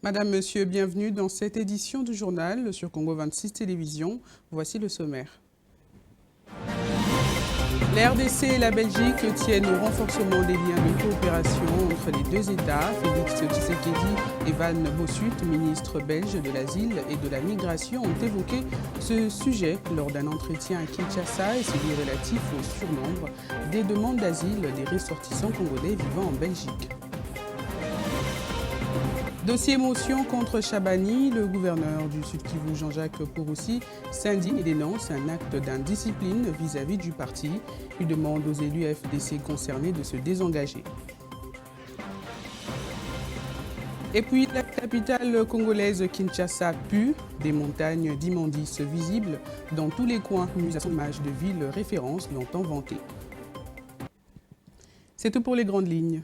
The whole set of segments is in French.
Madame, Monsieur, bienvenue dans cette édition du journal sur Congo 26 Télévision. Voici le sommaire. La RDC et la Belgique tiennent au renforcement des liens de coopération entre les deux États. Félix Tshisekedi et Van Bossut, ministres belges de l'Asile et de la Migration, ont évoqué ce sujet lors d'un entretien à Kinshasa et celui relatif au surnombre des demandes d'asile des ressortissants congolais vivant en Belgique. Dossier motion contre Chabani, le gouverneur du Sud Kivu, Jean-Jacques Pouroussi, s'indigne et dénonce un acte d'indiscipline vis-à-vis du parti. Il demande aux élus FDC concernés de se désengager. Et puis la capitale congolaise Kinshasa pue, des montagnes d'immondices visibles dans tous les coins, mise à son image de ville référence longtemps vantée. C'est tout pour les grandes lignes.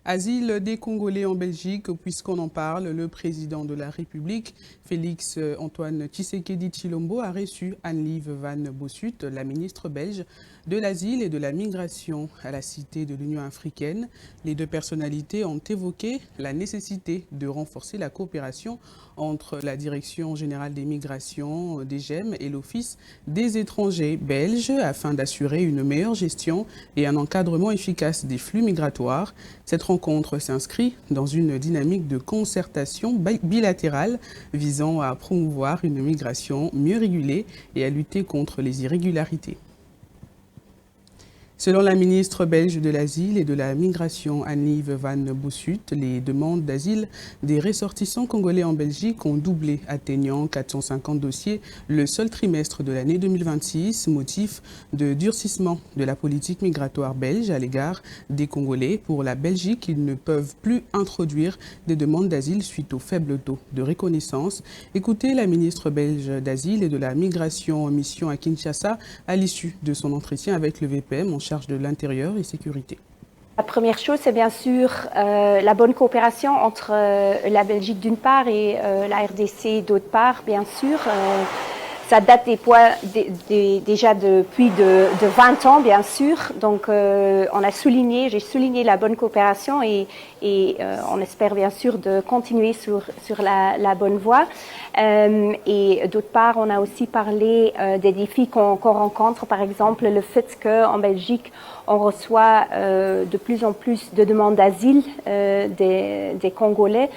Asile des Congolais en Belgique, puisqu'on en parle, le président de la République, Félix Antoine Tshisekedi Tshilombo, a reçu Anne-Lieve Van Bossut, la ministre belge de l'Asile et de la Migration à la Cité de l'Union africaine. Les deux personnalités ont évoqué la nécessité de renforcer la coopération entre la Direction générale des migrations, DGEM, et l'Office des étrangers belges afin d'assurer une meilleure gestion et un encadrement efficace des flux migratoires. Cette rencontre s'inscrit dans une dynamique de concertation bilatérale visant à promouvoir une migration mieux régulée et à lutter contre les irrégularités. Selon la ministre belge de l'Asile et de la Migration, Anne-Lieve Van Bossut, les demandes d'asile des ressortissants congolais en Belgique ont doublé, atteignant 450 dossiers le seul trimestre de l'année 2026, motif de durcissement de la politique migratoire belge à l'égard des Congolais. Pour la Belgique, ils ne peuvent plus introduire des demandes d'asile suite au faible taux de reconnaissance. Écoutez la ministre belge d'Asile et de la Migration en mission à Kinshasa à l'issue de son entretien avec le VPM en charge de l'intérieur et sécurité. La première chose, c'est bien sûr la bonne coopération entre la Belgique d'une part et la RDC d'autre part, bien sûr. Ça date déjà depuis de 20 ans, bien sûr. Donc, j'ai souligné la bonne coopération et on espère bien sûr de continuer sur la bonne voie. Et d'autre part, on a aussi parlé des défis qu'on rencontre, par exemple le fait qu'en Belgique, on reçoit de plus en plus de demandes d'asile des Congolais.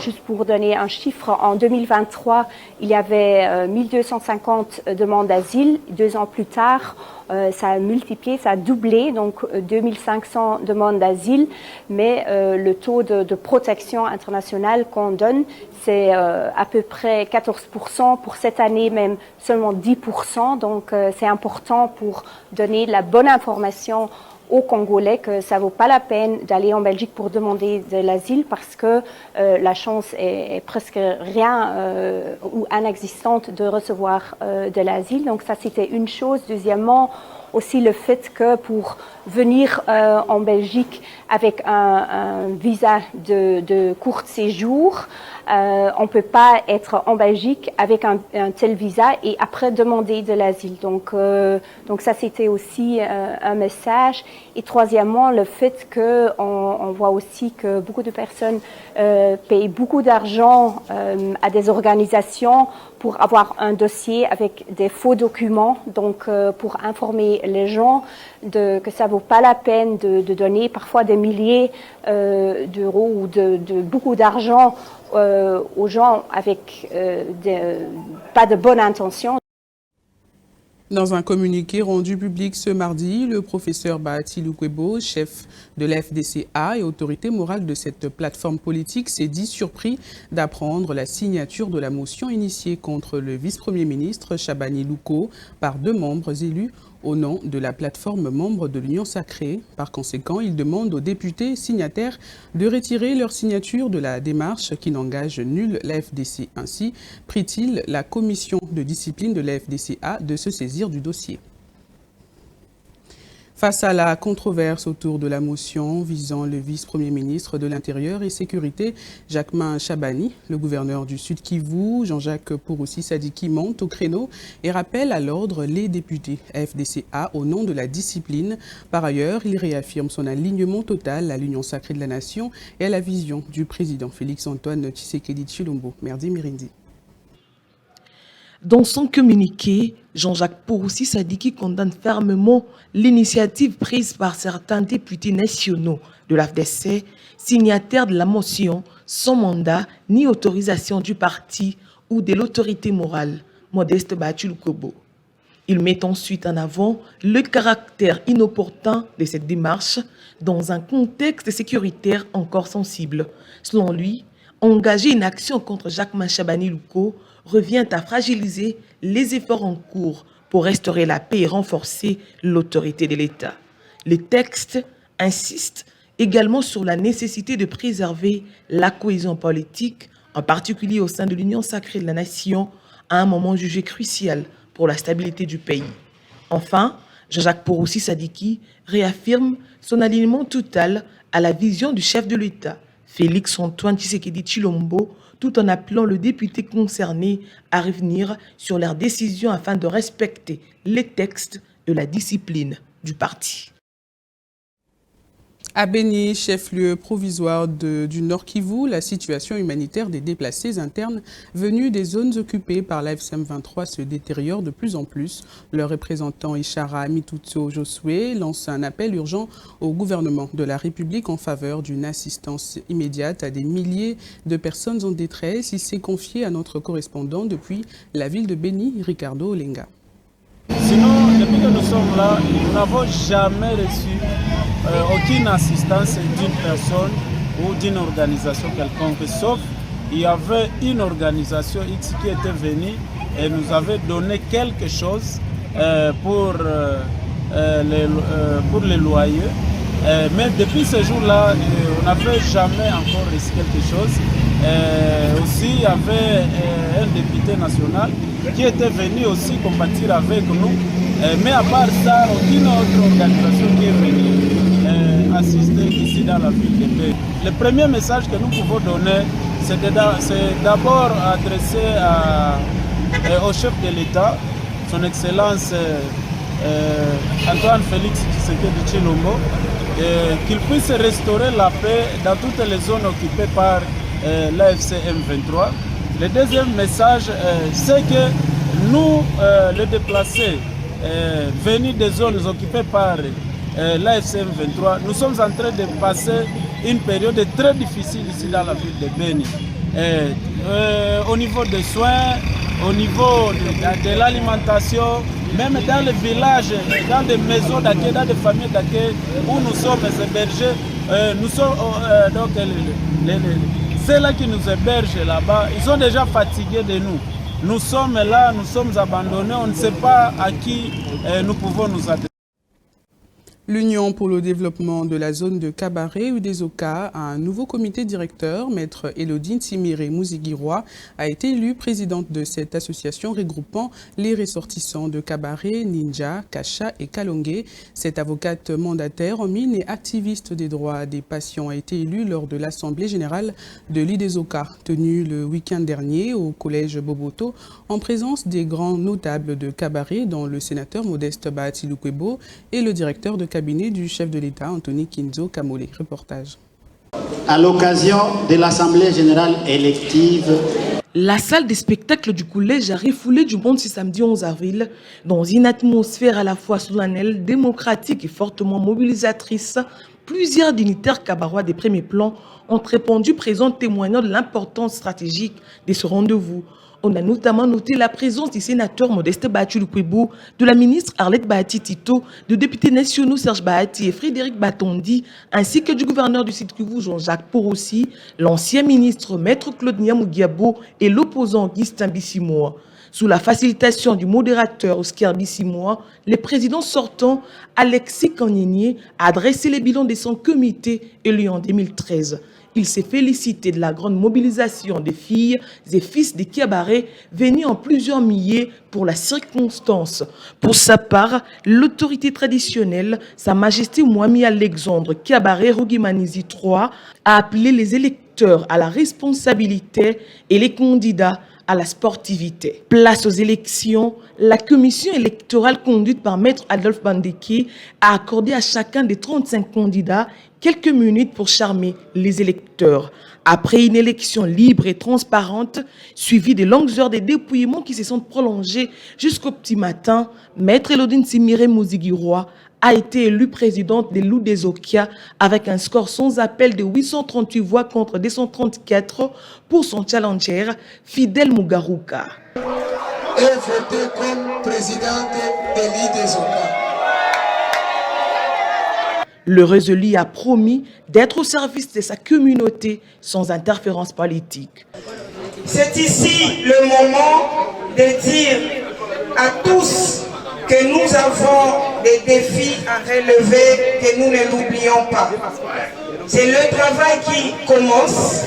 Juste pour donner un chiffre, en 2023, il y avait 1250 demandes d'asile. 2 ans plus tard, ça a multiplié, ça a doublé, donc 2500 demandes d'asile. Mais le taux de protection internationale qu'on donne, c'est à peu près 14%. Pour cette année, même seulement 10%. Donc c'est important pour donner la bonne information aux Congolais que ça vaut pas la peine d'aller en Belgique pour demander de l'asile parce que la chance est presque rien ou inexistante de recevoir de l'asile. Donc ça, c'était une chose. Deuxièmement, aussi le fait que pour venir en Belgique avec un visa de court séjour, on peut pas être en Belgique avec un tel visa et après demander de l'asile. Donc ça, c'était aussi un message. Et troisièmement, le fait que on voit aussi que beaucoup de personnes payent beaucoup d'argent à des organisations pour avoir un dossier avec des faux documents, donc pour informer les gens que ça vaut pas la peine de donner parfois des milliers d'euros ou de beaucoup d'argent aux gens avec pas de bonne intention. Dans un communiqué rendu public ce mardi, le professeur Bahati Lukwebo, chef de la FDCA et autorité morale de cette plateforme politique, s'est dit surpris d'apprendre la signature de la motion initiée contre le vice-premier ministre Chabani Louko par 2 membres élus au nom de la plateforme membre de l'Union sacrée. Par conséquent, il demande aux députés signataires de retirer leur signature de la démarche qui n'engage nul la FDC. Ainsi, prie-t-il la commission de discipline de la FDCA de se saisir du dossier. Face à la controverse autour de la motion visant le vice-premier ministre de l'Intérieur et Sécurité, Jacquemain Chabani, le gouverneur du Sud Kivu, Jean-Jacques Pouroussi Sadiki, monte au créneau et rappelle à l'ordre les députés FDCA au nom de la discipline. Par ailleurs, il réaffirme son alignement total à l'Union sacrée de la Nation et à la vision du président Félix-Antoine Tshisekedi Tshilombo. Merdi Mirindi. Dans son communiqué, Jean-Jacques Pouroussi Sadiki condamne fermement l'initiative prise par certains députés nationaux de l'AFDC, signataires de la motion, sans mandat ni autorisation du parti ou de l'autorité morale, Modeste Bahatui Lukwebo. Il met ensuite en avant le caractère inopportun de cette démarche dans un contexte sécuritaire encore sensible. Selon lui, engager une action contre Jacquemain Chabani Luko revient à fragiliser les efforts en cours pour restaurer la paix et renforcer l'autorité de l'État. Les textes insistent également sur la nécessité de préserver la cohésion politique, en particulier au sein de l'Union sacrée de la Nation, à un moment jugé crucial pour la stabilité du pays. Enfin, Jean-Jacques Pouroussi Sadiki réaffirme son alignement total à la vision du chef de l'État, Félix-Antoine Tshisekedi Tshilombo, tout en appelant le député concerné à revenir sur leurs décisions afin de respecter les textes de la discipline du parti. À Beni, chef-lieu provisoire du Nord Kivu, la situation humanitaire des déplacés internes venus des zones occupées par l'AFC M23 se détériore de plus en plus. Le représentant Ishara Mitutso Josué lance un appel urgent au gouvernement de la République en faveur d'une assistance immédiate à des milliers de personnes en détresse. Il s'est confié à notre correspondant depuis la ville de Beni, Ricardo Olenga. Sinon, depuis que nous sommes là, nous n'avons jamais reçu aucune assistance d'une personne ou d'une organisation quelconque, sauf il y avait une organisation X qui était venue et nous avait donné quelque chose pour les loyers. Mais depuis ce jour-là, on n'avait jamais encore reçu quelque chose. Aussi, il y avait un député national qui était venu aussi compatir avec nous. Mais à part ça, aucune autre organisation qui est venue assister ici dans la ville de Beni. Le premier message que nous pouvons donner, c'est d'abord adressé au chef de l'État, son Excellence Antoine Félix Tshisekedi Tshilombo, qu'il puisse restaurer la paix dans toutes les zones occupées par l'AFC M23. Le deuxième message, c'est que nous, les déplacés venus des zones occupées par l'AFC M23, nous sommes en train de passer une période très difficile ici dans la ville de Beni. Au niveau des soins, au niveau de l'alimentation, même dans les villages, dans des maisons d'accueil, dans des familles d'accueil où nous sommes hébergés, nous sommes donc ceux-là qui nous hébergent là-bas, ils sont déjà fatigués de nous. Nous sommes là, nous sommes abandonnés, on ne sait pas à qui nous pouvons nous adresser. L'Union pour le développement de la zone de Kabaré, UDESOKA, a un nouveau comité directeur. Maître Elodine Timire Mouzigirois a été élue présidente de cette association regroupant les ressortissants de Kabaré, Ninja, Kacha et Kalongue. Cette avocate mandataire en mine et activiste des droits des patients a été élue lors de l'Assemblée générale de l'UDESOKA, tenue le week-end dernier au collège Boboto, en présence des grands notables de Kabaré, dont le sénateur Modeste Bahatui Lukwebo et le directeur de cabinet du chef de l'État, Anthony Kinzo Kamole. Reportage. À l'occasion de l'Assemblée générale élective, la salle des spectacles du collège a refoulé du monde ce samedi 11 avril dans une atmosphère à la fois solennelle, démocratique et fortement mobilisatrice. Plusieurs dignitaires kabarois des premiers plans ont répondu présents témoignant de l'importance stratégique de ce rendez-vous. On a notamment noté la présence du sénateur Modeste Bahatui Lukwebo, de la ministre Arlette Bahati Tito, de députés nationaux Serge Bahati et Frédéric Batondi, ainsi que du gouverneur du Sud Kivu Jean-Jacques Pouroussi, l'ancien ministre Maître Claude Niamougiabo et l'opposant Augustin Bissimoa. Sous la facilitation du modérateur Oscar Bissimoa, le président sortant Alexis Kanyénié a adressé les bilans de son comité élu en 2013. Il s'est félicité de la grande mobilisation des filles et fils des Kiabaré venus en plusieurs milliers pour la circonstance. Pour sa part, l'autorité traditionnelle, Sa Majesté Mwami Alexandre Kiabaré Rugimanizi III, a appelé les électeurs à la responsabilité et les candidats à la sportivité. Place aux élections, la commission électorale conduite par Maître Adolphe Bandeki a accordé à chacun des 35 candidats quelques minutes pour charmer les électeurs. Après une élection libre et transparente, suivie de longues heures de dépouillements qui se sont prolongés jusqu'au petit matin, Maître Elodine Simire Mouzigui-Roy a été élue présidente des Loups des Okia avec un score sans appel de 838 voix contre 234 pour son challenger, Fidel Mugaruka. Et votée comme présidente des Loups des Okia. Le résolu a promis d'être au service de sa communauté sans interférence politique. C'est ici le moment de dire à tous que nous avons des défis à relever, que nous ne l'oublions pas. C'est le travail qui commence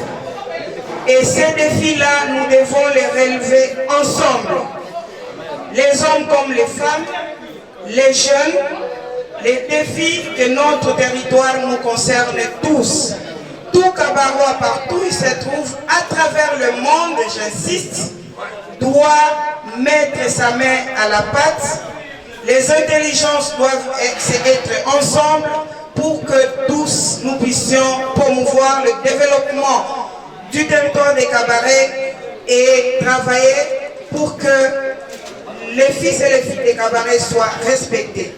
et ces défis-là, nous devons les relever ensemble. Les hommes comme les femmes, les jeunes, les défis de notre territoire nous concernent tous. Tout Kabarois, partout où il se trouve, à travers le monde, j'insiste, doit mettre sa main à la pâte. Les intelligences doivent être ensemble pour que tous nous puissions promouvoir le développement du territoire des Kabaré et travailler pour que les fils et les filles des Kabaré soient respectés.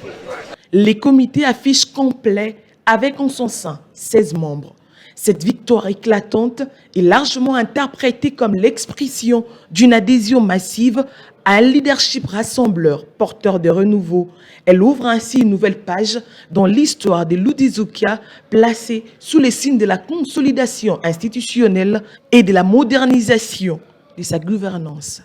Les comités affichent complet avec en son sein 16 membres. Cette victoire éclatante est largement interprétée comme l'expression d'une adhésion massive à un leadership rassembleur, porteur de renouveau. Elle ouvre ainsi une nouvelle page dans l'histoire des Loups des Okia, placée sous les signes de la consolidation institutionnelle et de la modernisation de sa gouvernance.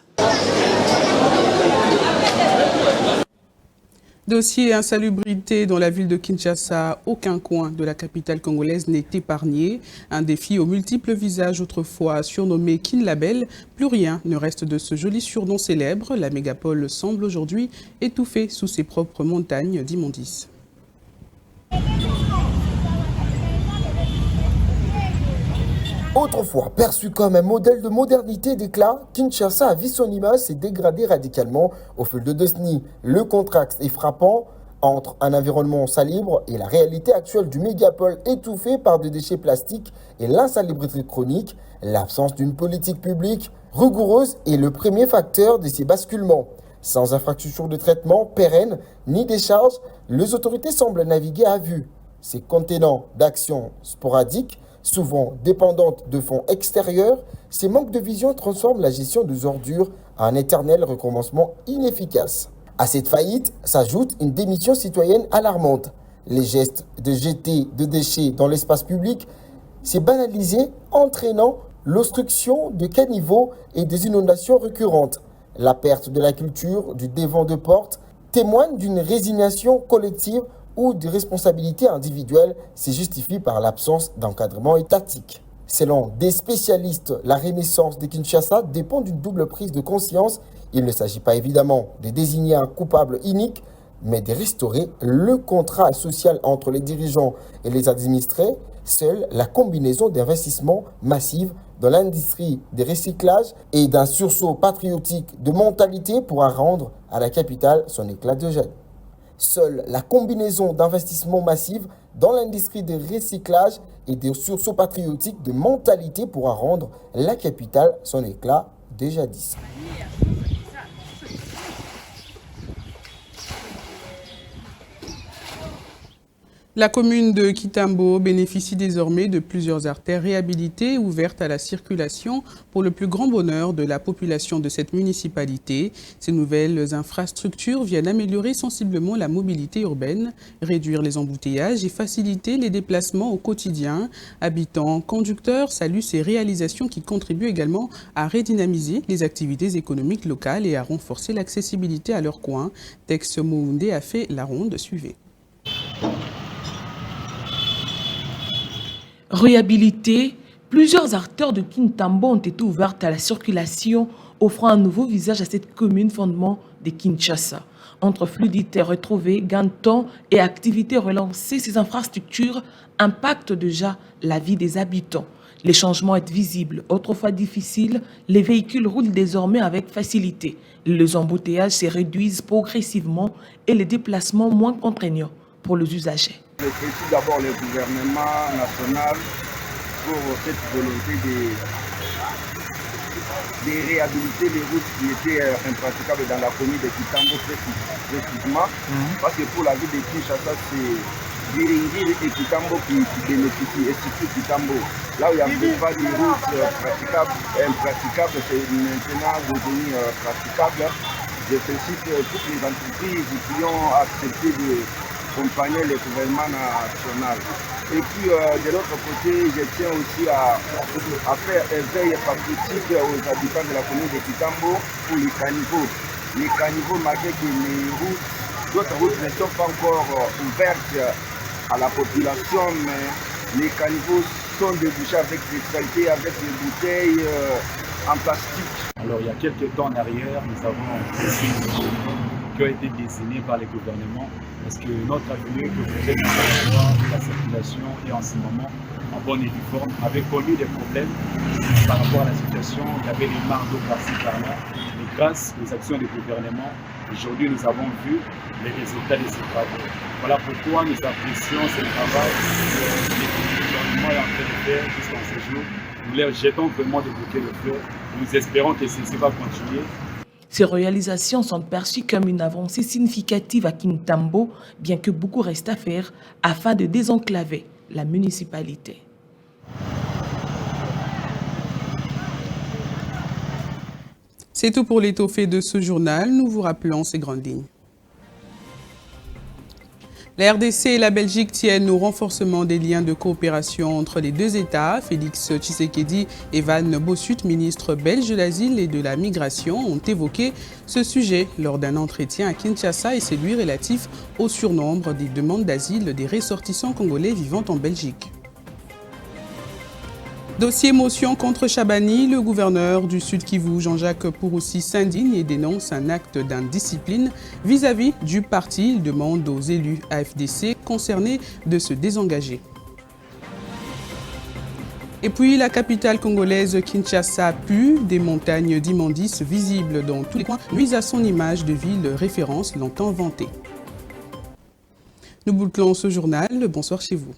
Dossier insalubrité dans la ville de Kinshasa, aucun coin de la capitale congolaise n'est épargné. Un défi aux multiples visages autrefois surnommé Kinlabel. Plus rien ne reste de ce joli surnom célèbre. La mégapole semble aujourd'hui étouffée sous ses propres montagnes d'immondices. Autrefois perçu comme un modèle de modernité et d'éclat, Kinshasa a vu son image s'est dégradée radicalement au fil de décennies. Le contraste est frappant entre un environnement salubre et la réalité actuelle du mégapole étouffé par des déchets plastiques et l'insalubrité chronique. L'absence d'une politique publique rigoureuse est le premier facteur de ces basculements. Sans infrastructure de traitement pérenne ni décharge, les autorités semblent naviguer à vue. Ces contenants d'actions sporadiques, souvent dépendantes de fonds extérieurs, ces manques de vision transforment la gestion des ordures en un éternel recommencement inefficace. À cette faillite s'ajoute une démission citoyenne alarmante. Les gestes de jeter de déchets dans l'espace public s'est banalisé, entraînant l'obstruction de caniveaux et des inondations récurrentes. La perte de la culture du devant de porte témoigne d'une résignation collective ou de responsabilité individuelle se justifie par l'absence d'encadrement étatique. Selon des spécialistes, la renaissance de Kinshasa dépend d'une double prise de conscience. Il ne s'agit pas évidemment de désigner un coupable unique, mais de restaurer le contrat social entre les dirigeants et les administrés. Seule la combinaison d'investissements massifs dans l'industrie des recyclages et d'un sursaut patriotique de mentalité pourra rendre à la capitale son éclat de jeune. Seule la combinaison d'investissements massifs dans l'industrie des recyclages et des sursauts patriotiques de mentalité pourra rendre la capitale son éclat de jadis. La commune de Kitambo bénéficie désormais de plusieurs artères réhabilitées ouvertes à la circulation pour le plus grand bonheur de la population de cette municipalité. Ces nouvelles infrastructures viennent améliorer sensiblement la mobilité urbaine, réduire les embouteillages et faciliter les déplacements au quotidien. Habitants, conducteurs saluent ces réalisations qui contribuent également à redynamiser les activités économiques locales et à renforcer l'accessibilité à leur coin. Tex Moundé a fait la ronde, suivez. Réhabiliter, Plusieurs acteurs de Kintambo ont été ouverts à la circulation, offrant un nouveau visage à cette commune fondement de Kinshasa. Entre fluidité retrouvée, gain de temps et activités relancées, ces infrastructures impactent déjà la vie des habitants. Les changements sont visibles. Autrefois difficiles, les véhicules roulent désormais avec facilité. Les embouteillages se réduisent progressivement et les déplacements moins contraignants pour les usagers. Je félicite d'abord le gouvernement national pour cette volonté de réhabiliter les routes qui étaient impraticables dans la commune de Kitambo précisément. Parce que pour la ville de Kinshasa, c'est Biringiri et Kitambo qui bénéficient, et surtout Kitambo. Là où il n'y avait pas de routes impraticables, c'est maintenant devenu praticable. Je félicite toutes les entreprises qui ont accepté de accompagner le gouvernement national. Et puis de l'autre côté, je tiens aussi à faire un veille patriotique aux habitants de la commune de Kitambo pour les caniveaux. Les caniveaux, malgré que d'autres routes ne sont pas encore ouvertes à la population, mais les caniveaux sont débouchés avec des saletés, avec des bouteilles en plastique. Alors il y a quelques temps en arrière, nous avons des mesures qui ont été désignées par les gouvernements parce que notre avenue que vous êtes la circulation est en ce moment en bonne et due forme, avait connu des problèmes par rapport à la situation. Il y avait des mares d'eau par-ci par-là. Et grâce aux actions du gouvernement, aujourd'hui nous avons vu les résultats de ces travaux. Voilà pourquoi nous apprécions ce travail que le gouvernement est en train de faire jusqu'à ce jour. Nous leur jetons vraiment des bouquets de fleurs. Nous espérons que ceci va continuer. Ces réalisations sont perçues comme une avancée significative à Kintambo, bien que beaucoup reste à faire afin de désenclaver la municipalité. C'est tout pour l'étoffé de ce journal. Nous vous rappelons ces grandes lignes. La RDC et la Belgique tiennent au renforcement des liens de coopération entre les deux États. Félix Tshisekedi et Van Bossut, ministre belge de l'Asile et de la Migration, ont évoqué ce sujet lors d'un entretien à Kinshasa et celui relatif au surnombre des demandes d'asile des ressortissants congolais vivant en Belgique. Dossier motion contre Chabani, le gouverneur du Sud Kivu, Jean-Jacques Purusi, s'indigne et dénonce un acte d'indiscipline vis-à-vis du parti. Il demande aux élus AFDC concernés de se désengager. Et puis la capitale congolaise Kinshasa pue, des montagnes d'immondices visibles dans tous les coins nuisent à son image de ville référence longtemps vantée. Nous bouclons ce journal. Bonsoir chez vous.